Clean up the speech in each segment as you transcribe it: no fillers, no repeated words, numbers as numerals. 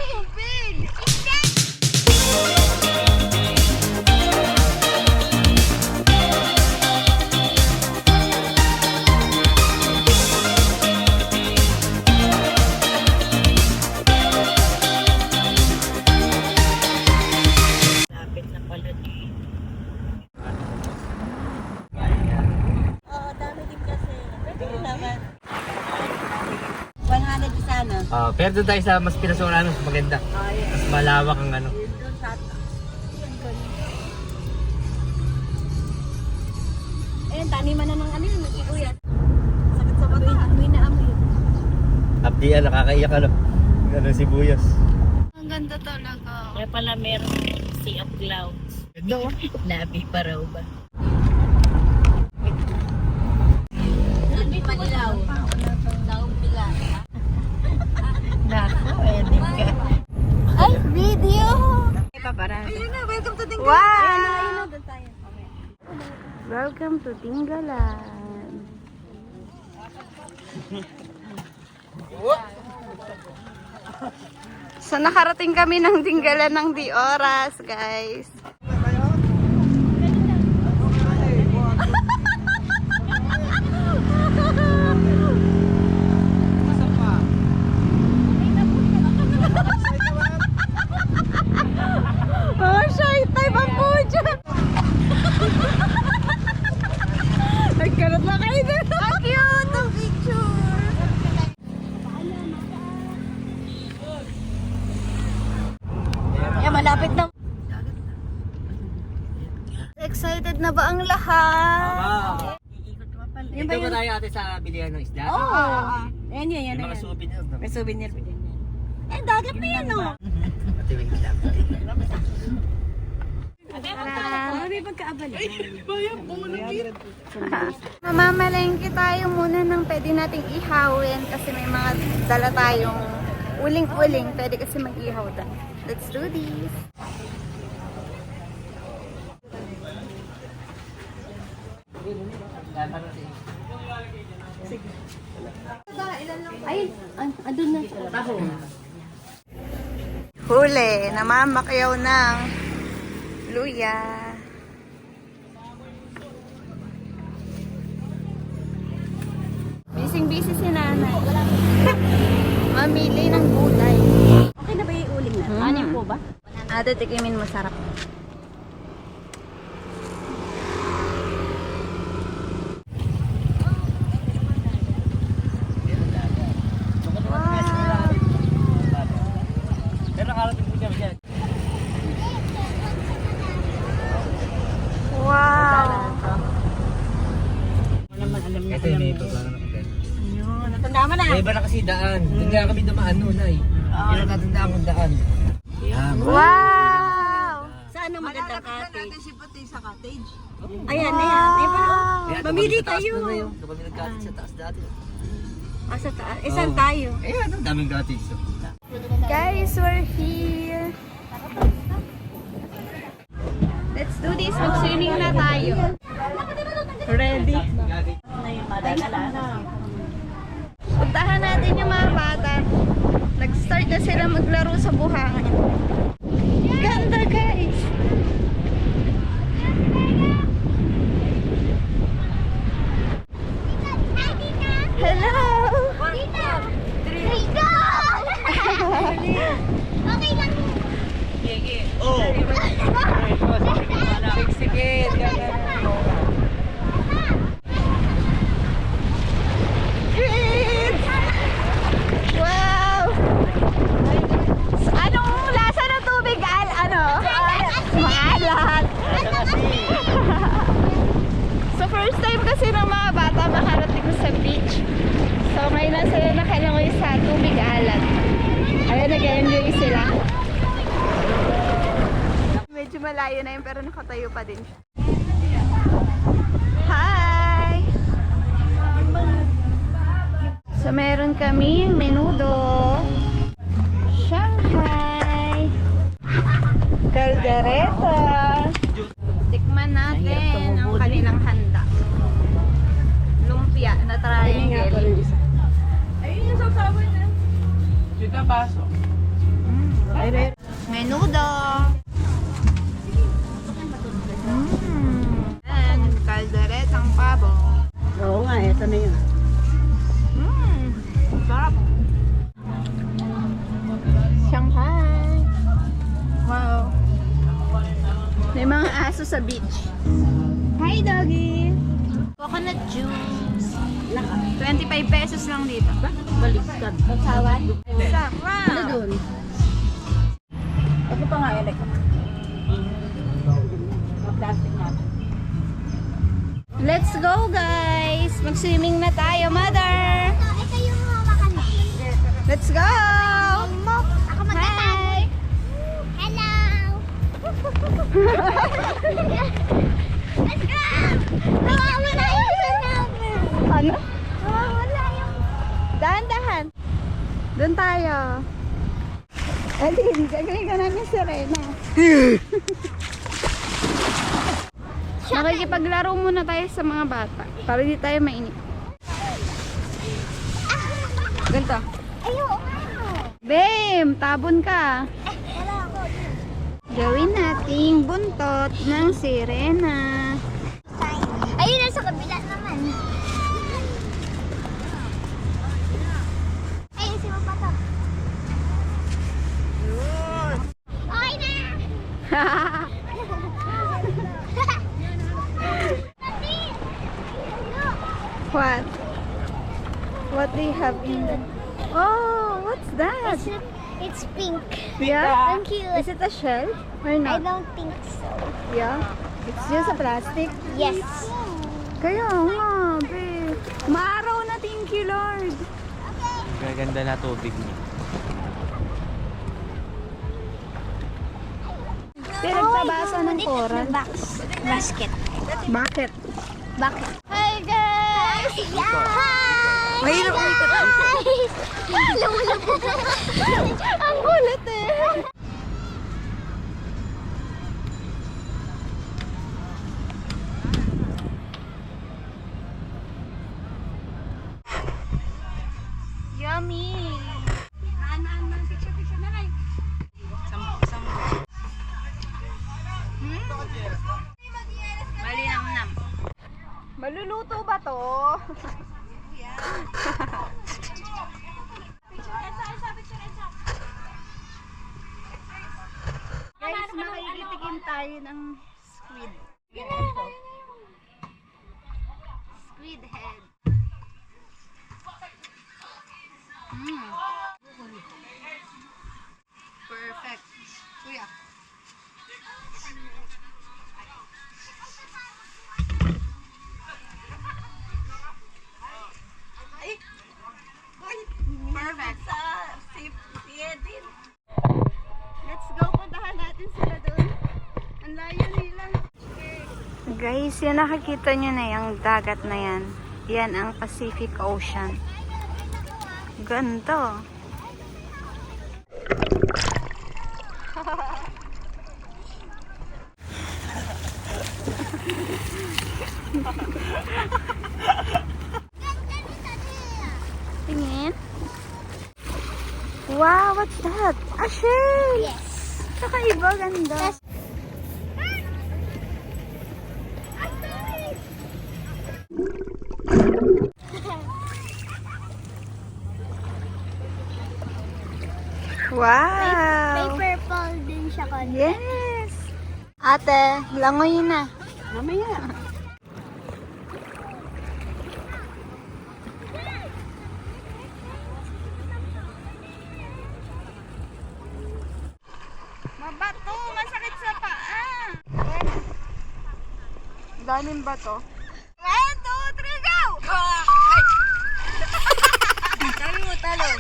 tubig! Lapit na pala di. Oo, dami din kasi. Pwede rin naman. 100 isa na. Pero doon tayo sa mas pinasuran, mas maganda. Yes. Mas malawak ang ano. Doon sa ayun, taniman na ng ano yun, sibuyas. Sakit sa mata. Amoy na amoy. Abdian, nakakaiyak ano. Ano, sibuyas. Ang ganda talaga. Kaya pala meron sea of clouds. Ganda oh. Labi pa raw ba? Hindi pa nilaw. Daong pila. Nako, edi ka. Ay, video! Paparada. Ayun na, welcome to Dingalan. Wow! Ayun na, doon tayo. Welcome to Dingalan. So nakarating kami ng Dingalan ng di oras, guys. Oh, shy type ang po dyan. Nagkaroon na kayo dun. Ang cute ang picture. Yeah, malapit na. Excited na ba ang lahat? Wow. Yan Dito ba tayo ate sa bilihan ng isda? Oo. Ayan, yan, May mga souvenir. No? may souvenir. Eh, dagat na yan, oh. Ate, wait lang. May pagkaabala. Mamamalengke tayo muna ng pwede nating ihawin kasi may mga dala tayong uling-uling. Pwede kasi mag-ihaw doon. Let's do this! Ayun, andun na. Huli! Namamakyaw ng luya. Bising-busy si nanay. Mamili ng gulay. Okay na ba yung uling na? Ano po ba? Ate, tikimin mo, sarap. Pero nakarating po kami dyan. Wow! Wala man alam na Ito yung may paano na kagad. Ayun, natanda mo na. May iba na kasi daan. Doon kaya kami dumaan noon ay. Hindi na natandaan kung daan. Yan. Wow! Saan ang magandang cottage? Si Puti sa cottage. Ayan, ayan. Ay, parang, Kaya mamili sa taas kayo. na yun. Doon kami nag-cottage sa taas dati. Sa taas. Eh, saan Oo. tayo? Eh ano, daming cottage. So. Guys, we're here. Let's do this. Mag-swimming na tayo. Ready? Puntahan natin yung mga bata. Nag-start na sila maglaro sa buhangin. Ganda, guys! Hello! Sige, Great! Wow! Anong lasa ng tubig? Maalat! So first time kasi ng mga bata makarating sa beach. So ngayon na sila nakalangoy sa tubig alat. Ayun, nag-enjoy sila. Medyo malayo na yun pero nakatayo pa din siya. Hi! So meron kami menudo, Shanghai, caldereta. Tikman natin ang kanilang handa. Lumpia na triangle. Ayun yung sasawa na. Sweet na baso. Mm. Menudo. And calderetang pabo. Oo nga, eto na yun. Sarap. Shanghai. Wow. May mga aso sa beach. Hi, doggy. Coconut juice. 25 pesos lang dito. Baliktad. Sawan? Sarap. Ano dun? Ako pa nga, Elek. Plastic natin. Let's go, guys. Mag-swimming na tayo, mother. Ito yung hawakan mo. Let's go. Ako magtatag. Hello! Let's go! Nawawala yung isa namin. Ano? Nawawala yung... Dahan-dahan. Doon tayo. Alin, gagawin ka namin si Rena. Nakikipaglaro muna tayo sa mga bata para di tayo mainip. Ganito. Ayoko. Bam! Tabon ka. Wala ako. Gawin nating buntot ng sirena. Ayun na sa kabila naman. Ayun si Mapata. Okay na! What? What do you have in the... Oh, what's that? It's pink. Yeah? Thank you. Is it a shell or I not? don't think so. Yeah? It's just a plastic? Yes. Kaya nga, be. Maaraw na, thank you, Lord. Gaganda na tubig niya. Pinagtabasa ng coral. Basket. Bakit? Bakit? Hi guys! Hi! Mahirap umikot. Ang kulit eh! Yummy! Picture na lang. Malinamnam. Maluluto ba to? Guys, makikitikim tayo ng squid. Squid head. Perfect. Kuya. Perfect. Let's go. Puntahan natin sila doon. Ang layo nila. Guys, yan nakikita nyo na yung dagat na yan. Yan ang Pacific Ocean. Ganda. Tingin. Wow, what's that? A shell! Yes. Kakaiba, ganda. Wow! May purple din siya konti. Yes! Ate, langoy na. Mamaya. Mabato! Masakit sa paa! Daming bato. 1, 2, 3, go! Sabi mo talon.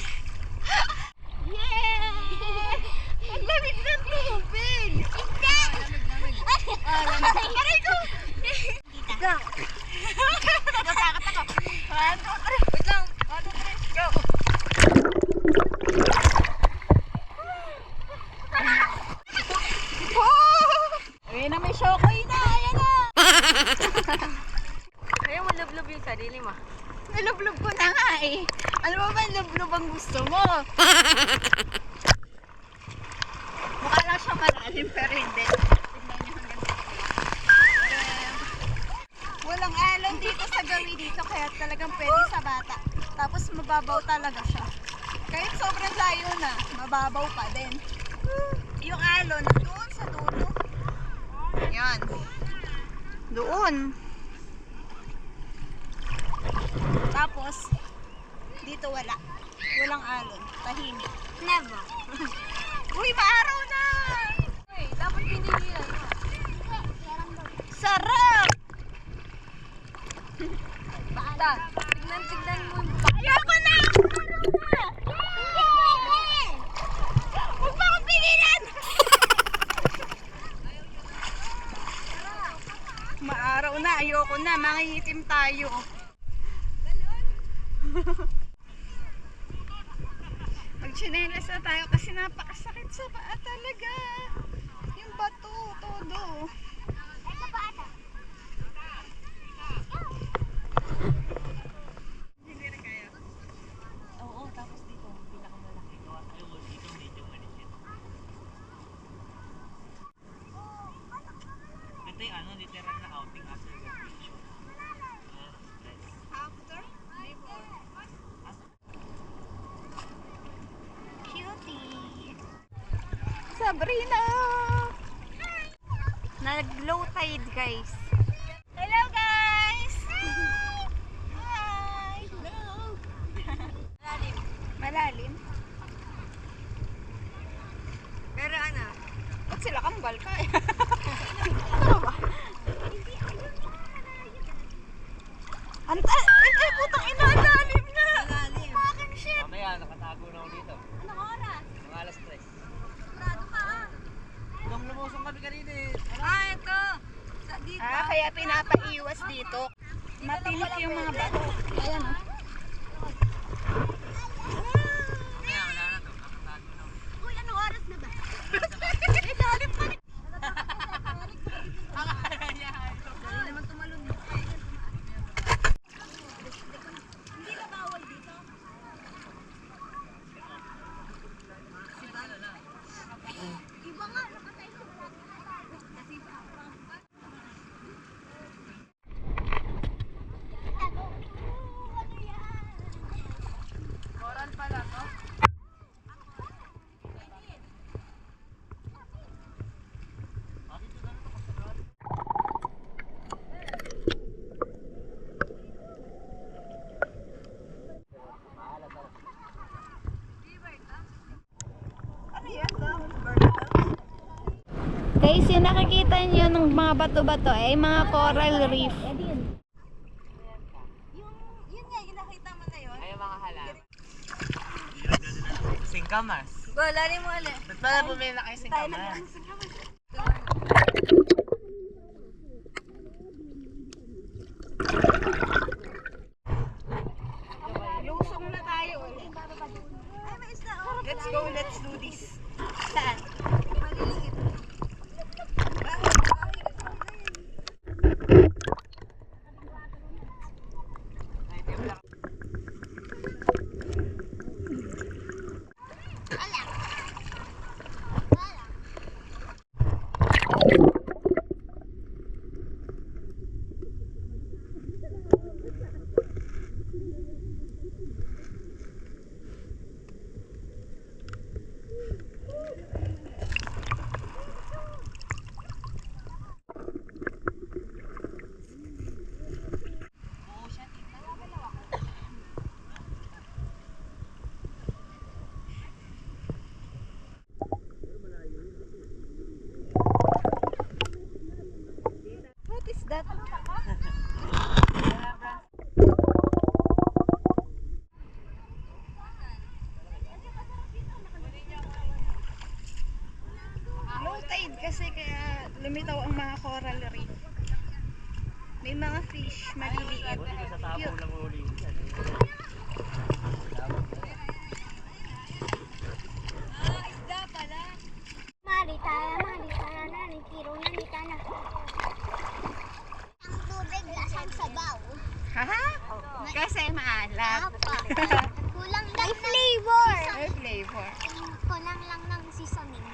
Yay! Ang lamig ng tubig! Hindi! Aray ko! Go! Natakot ako. 1, 2, 3. Wait lang. 1, 2, 3. Go! Ayun na, may shokoy na! Ayan na! Kaya mo lublob yung sarili mo. Nilublob ko na nga eh. Ano ba ba lublob ang gusto mo? malalim pero hindi. Tignan nyo hanggang dito. Walang alon dito sa gawi dito kaya talagang pwede sa bata. Tapos mababaw talaga siya. Kahit sobrang layo na, mababaw pa din. Yung alon, doon sa dulo. Yan. Doon. Tapos, dito wala. Walang alon. Tahimik. Never. Uy, maaraw na! Uy, dapat pinili yan. Sarap! Bata, tignan mo yung Ayoko na! Huwag mo akong pigilan! Maaraw na, ayoko na. Mangingitim tayo. Magchinelas na tayo kasi napakasakit sa paa talaga. Yung bato, todo. Oo, tapos dito, pinakamalaki. Ito yung ano, literal na outing after graduation. After? Before. Cutie. Sabrina! Nag-low tide, guys. Hello, guys! Hi! Hello! Malalim. Malalim? Pero ano? Ba't sila kambal ka eh? Eh, putang ina, ang lalim na! Malalim. Fucking shit! Mamaya, nakatago na ako dito. Anong oras? Mga alas 3. Sigurado ka ah. Nung lumusong kami kanina eh. Ah, ito. Sa dito. Kaya pinapaiwas dito. Matinik yung mga bato. Ayan oh. Mamaya, wala na to. Nakatago na ako. Uy, anong oras na ba? Lalim pa rin. Dali naman tumalon. Hindi na bawal dito. Iba nga, nakatay sa kasi Coral pala to. Ano yan? Guys, yung nakikita nyo ng mga bato-bato ay mga coral reef. Yun nga, yung nakita mo na yun. Ay, mga halang. Singkamas. Wala rin mo ulit. Ba't pala bumili na kayo singkamas? Lusong na tayo ulit. Ay, may isda. Oh. Let's go, let's do this. Saan? Maliliit. What is that? Low tide kasi kaya lumitaw ang mga coral reef. May mga fish, maliliit. Sa tabo Cute. lang uli. Isda pala. Maritana, nanikiro na ni Kana. Ang tubig lasang sabaw. Haha? Kasi maalat. Apa. Kulang lang may flavor. May flavor. Kulang lang ng seasoning.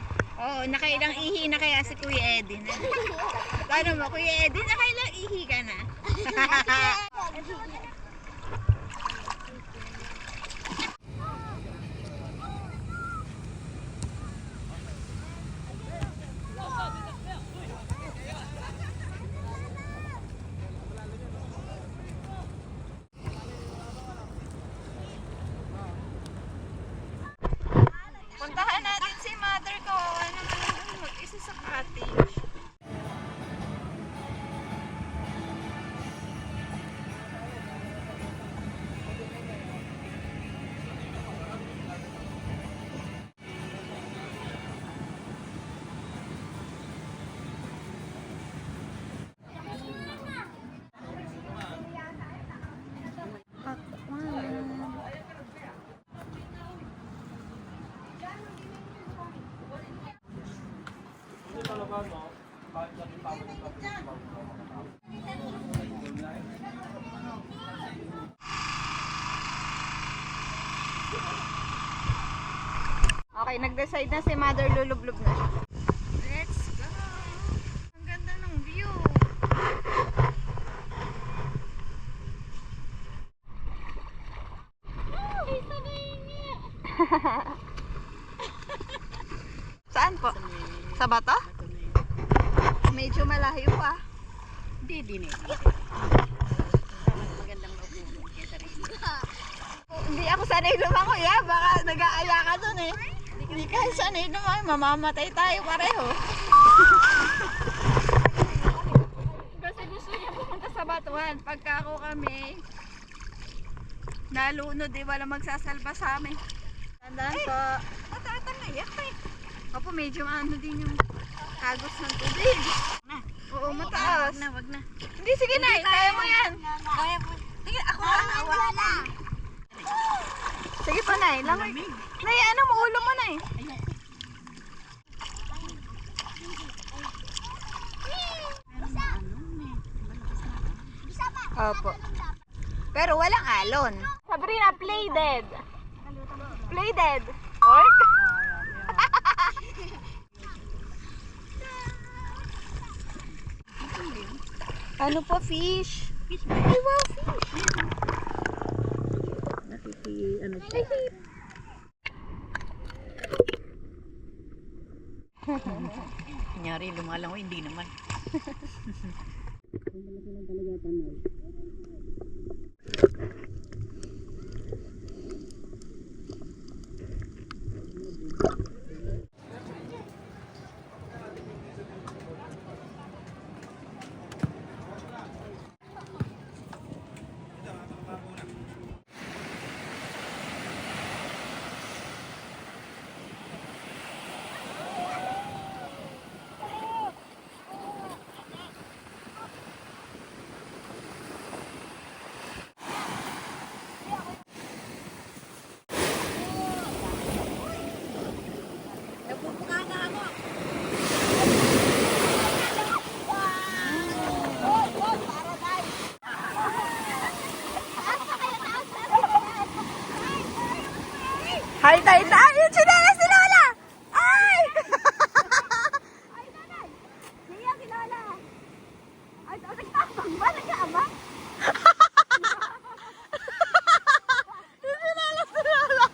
Oo, nakailang ihi na kaya si Kuya Eddie na. Paano mo, Kuya Eddie, nakailang ihi ka na? Puntahan natin si mother ko. Ano naman mag-isa sa cottage. Okay, nag-decide na si mother, lulublob na siya. Let's go! Ang ganda ng view! Saan po? Sa bata? Medyo malayo pa. Hindi din eh. Magandang naupo. Hindi ako sanay lumangoy ha. Baka nag-aaya ka dun eh. Hindi ka sanay lumangoy. Mamamatay tayo pareho. Kasi gusto niya pumunta sa batuhan. Pagka ako kami nalunod eh. Wala magsasalba sa amin. Tandaan po. Matatanayak eh. Opo, medyo ano din yung agos ng tubig. Oo, mataas. Wag na. Hindi, sige na. Kaya mo yan. Kaya po. Sige, ako na. Sige pa, Nay. Langoy. Nay, ano mo? Ulo mo, Nay. Opo. Pero walang alon. Sabrina, play dead. Play dead. Ork? Ano po, fish? Fish Ay, wow, fish. ano siya? Kunyari, lumalang ko, hindi naman. Hi, tay, tay! Yung chinelas ni Lola! Ay! Ay, nanay! Niya, kilala! Ay, nagtapang ba? Nag-aama? Yung chinelas ni Lola!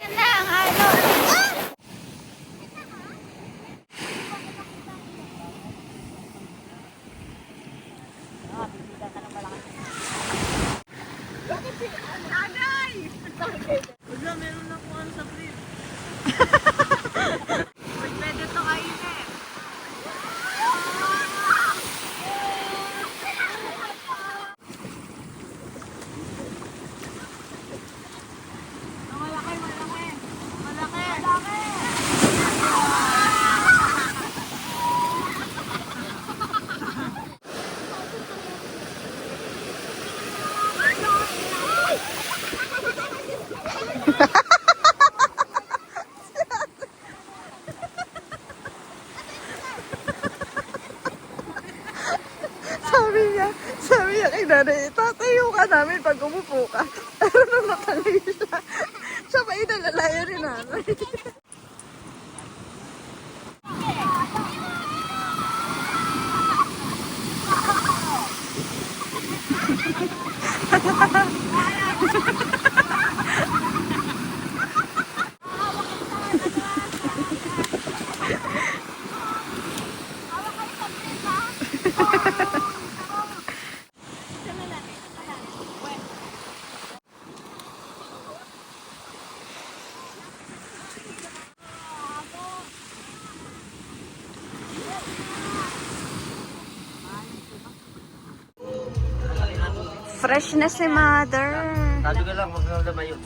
Yan na ang alon! Wala, meron na kung ano sa brief. Pwede to kainin. Malaki, malaki. Malaki. Malaki. sabi niya kay nanay, tatayo ka namin pag umupo ka. Pero nung natanay siya, siya pa inalalayo ni nanay. Fresh na si mother. Sabi ko lang, huwag nang lumayo.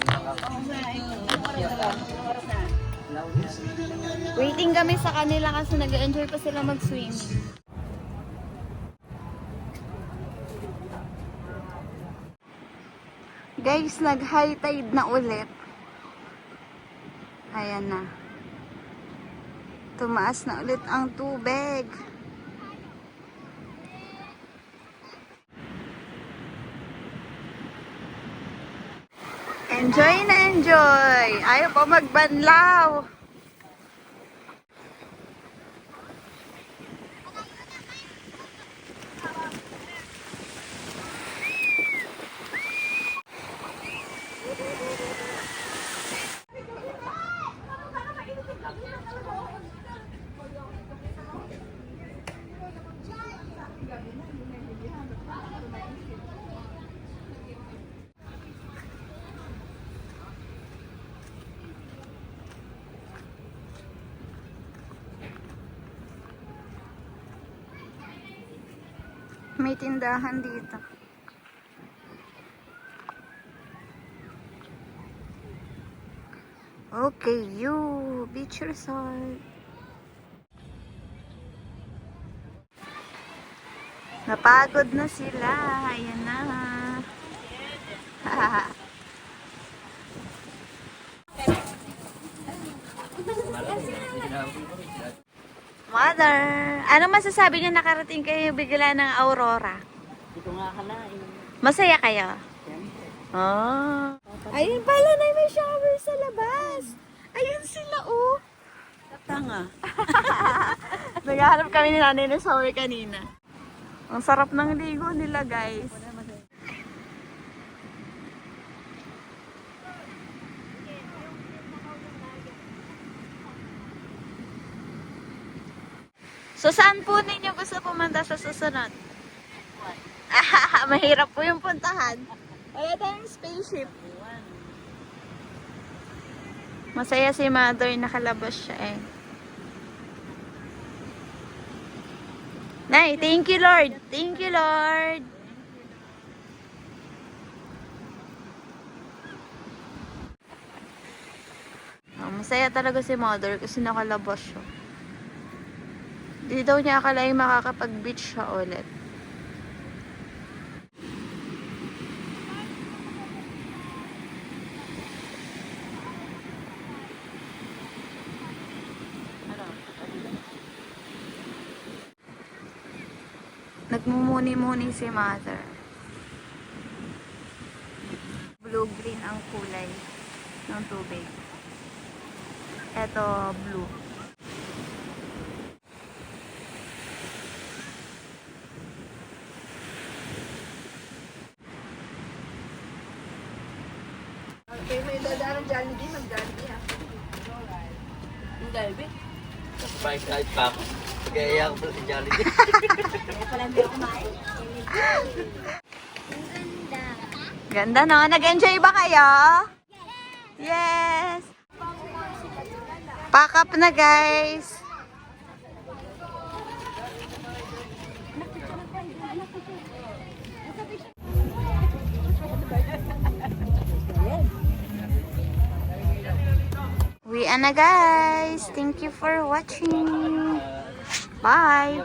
Waiting kami sa kanila kasi nag-enjoy pa sila mag-swimming. Guys, nag-high tide na ulit. Ayan na. Tumaas na ulit ang tubig. Enjoy na enjoy! Ayaw pa magbanlaw! May tindahan dito. Okay, you beach resort. Napagod na sila. Ayan na. Mother, ano masasabi niyo nakarating kayo bigla ng Aurora? Ito nga kalain. Masaya kayo? Oh. Ayun pala na may shower sa labas. Ayun sila oh. Tanga. Naghahanap kami ni nanay ng shower kanina. Ang sarap ng ligo nila guys. So saan po ninyo gusto pumunta sa susunod? Mahirap po yung puntahan. Wala tayong spaceship. Masaya si mother, nakalabas siya eh. Nay, thank you Lord. Thank you Lord. Masaya talaga si mother kasi nakalabas siya. Di daw niya akalain makakapag-beach siya ulit. Nagmumuni-muni si mother. Blue-green ang kulay ng tubig. Ito, blue. Okay, may dadaan ng Jollibee, mag-Jollibee ha. Ang galbi. Kahit pa ako. Kaya ako pala si Jollibee. Ganda no? Nag-enjoy ba kayo? Yes! Pack up na guys! Uwian na guys! Thank you for watching! Bye!